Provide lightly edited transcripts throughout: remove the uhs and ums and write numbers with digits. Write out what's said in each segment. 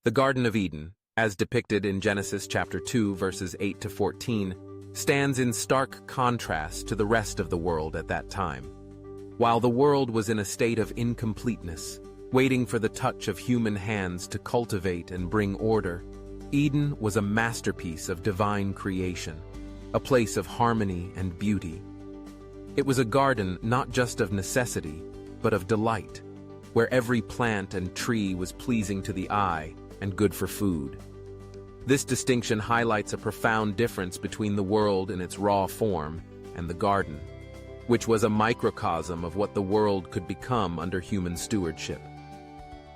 The Garden of Eden, as depicted in Genesis chapter 2, verses 8 to 14, stands in stark contrast to the rest of the world at that time. While the world was in a state of incompleteness, waiting for the touch of human hands to cultivate and bring order, Eden was a masterpiece of divine creation, a place of harmony and beauty. It was a garden not just of necessity, but of delight, where every plant and tree was pleasing to the eye and good for food. This distinction highlights a profound difference between the world in its raw form and the garden, which was a microcosm of what the world could become under human stewardship.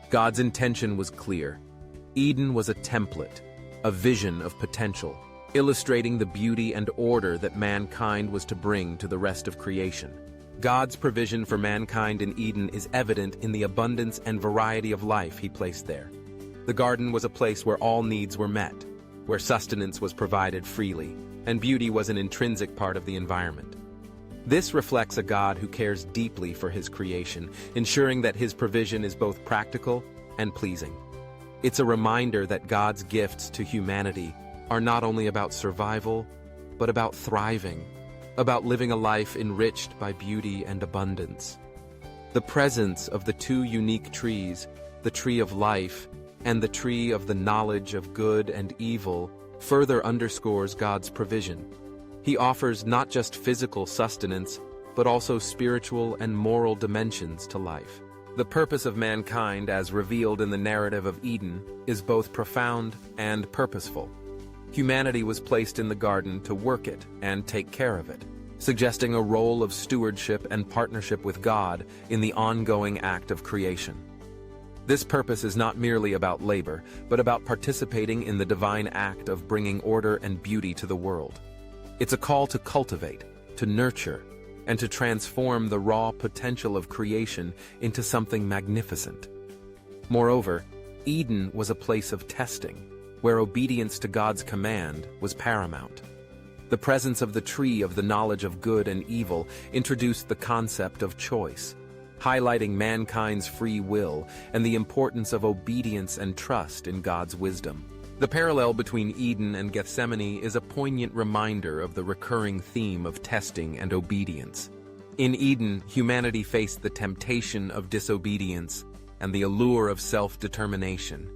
God's intention was clear. Eden was a template, a vision of potential, illustrating the beauty and order that mankind was to bring to the rest of creation. God's provision for mankind in Eden is evident in the abundance and variety of life he placed there. The garden was a place where all needs were met, where sustenance was provided freely, and beauty was an intrinsic part of the environment. This reflects a God who cares deeply for his creation, ensuring that his provision is both practical and pleasing. It's a reminder that God's gifts to humanity are not only about survival, but about thriving, about living a life enriched by beauty and abundance. The presence of the two unique trees, the tree of life and the tree of the knowledge of good and evil, further underscores God's provision. He offers not just physical sustenance, but also spiritual and moral dimensions to life. The purpose of mankind, as revealed in the narrative of Eden, is both profound and purposeful. Humanity was placed in the garden to work it and take care of it, suggesting a role of stewardship and partnership with God in the ongoing act of creation. This purpose is not merely about labor, but about participating in the divine act of bringing order and beauty to the world. It's a call to cultivate, to nurture, and to transform the raw potential of creation into something magnificent. Moreover, Eden was a place of testing, where obedience to God's command was paramount. The presence of the tree of the knowledge of good and evil introduced the concept of choice, highlighting mankind's free will and the importance of obedience and trust in God's wisdom. The parallel between Eden and Gethsemane is a poignant reminder of the recurring theme of testing and obedience. In Eden, humanity faced the temptation of disobedience and the allure of self-determination.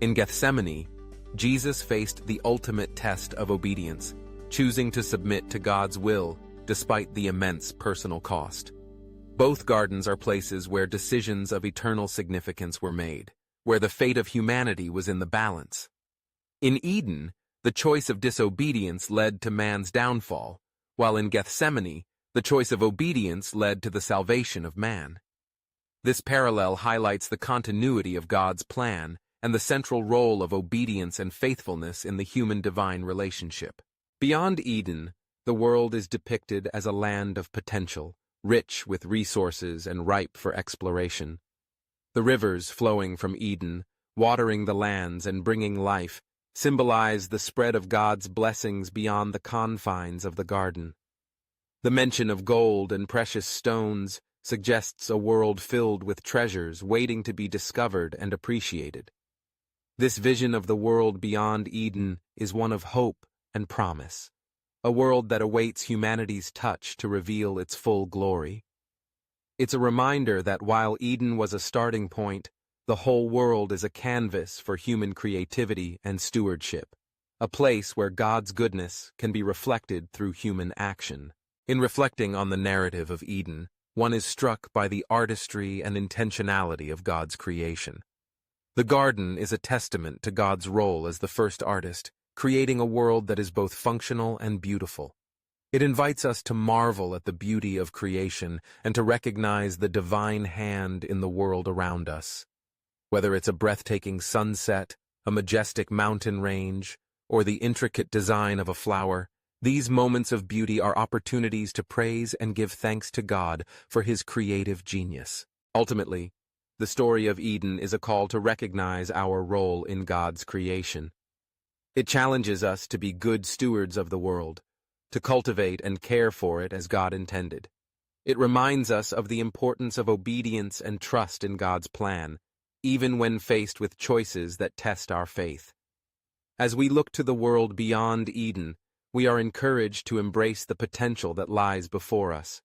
In Gethsemane, Jesus faced the ultimate test of obedience, choosing to submit to God's will despite the immense personal cost. Both gardens are places where decisions of eternal significance were made, where the fate of humanity was in the balance. In Eden, the choice of disobedience led to man's downfall, while in Gethsemane, the choice of obedience led to the salvation of man. This parallel highlights the continuity of God's plan and the central role of obedience and faithfulness in the human-divine relationship. Beyond Eden, the world is depicted as a land of potential, rich with resources and ripe for exploration. The rivers flowing from Eden, watering the lands and bringing life, symbolize the spread of God's blessings beyond the confines of the garden. The mention of gold and precious stones suggests a world filled with treasures waiting to be discovered and appreciated. This vision of the world beyond Eden is one of hope and promise, a world that awaits humanity's touch to reveal its full glory. It's a reminder that while Eden was a starting point, the whole world is a canvas for human creativity and stewardship, a place where God's goodness can be reflected through human action. In reflecting on the narrative of Eden, one is struck by the artistry and intentionality of God's creation. The garden is a testament to God's role as the first artist, creating a world that is both functional and beautiful. It invites us to marvel at the beauty of creation and to recognize the divine hand in the world around us. Whether it's a breathtaking sunset, a majestic mountain range, or the intricate design of a flower, these moments of beauty are opportunities to praise and give thanks to God for his creative genius. Ultimately, the story of Eden is a call to recognize our role in God's creation. It challenges us to be good stewards of the world, to cultivate and care for it as God intended. It reminds us of the importance of obedience and trust in God's plan, even when faced with choices that test our faith. As we look to the world beyond Eden, we are encouraged to embrace the potential that lies before us,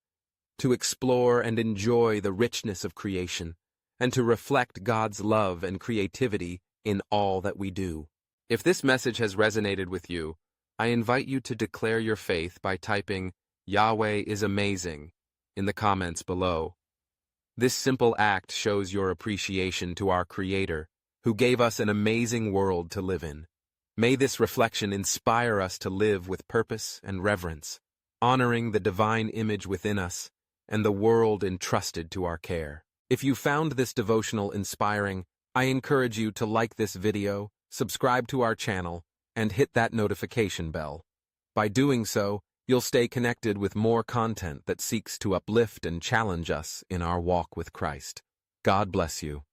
to explore and enjoy the richness of creation, and to reflect God's love and creativity in all that we do. If this message has resonated with you, I invite you to declare your faith by typing "Yahweh is amazing" in the comments below. This simple act shows your appreciation to our Creator, who gave us an amazing world to live in. May this reflection inspire us to live with purpose and reverence, honoring the divine image within us and the world entrusted to our care. If you found this devotional inspiring, I encourage you to like this video, subscribe to our channel, and hit that notification bell. By doing so, you'll stay connected with more content that seeks to uplift and challenge us in our walk with Christ. God bless you.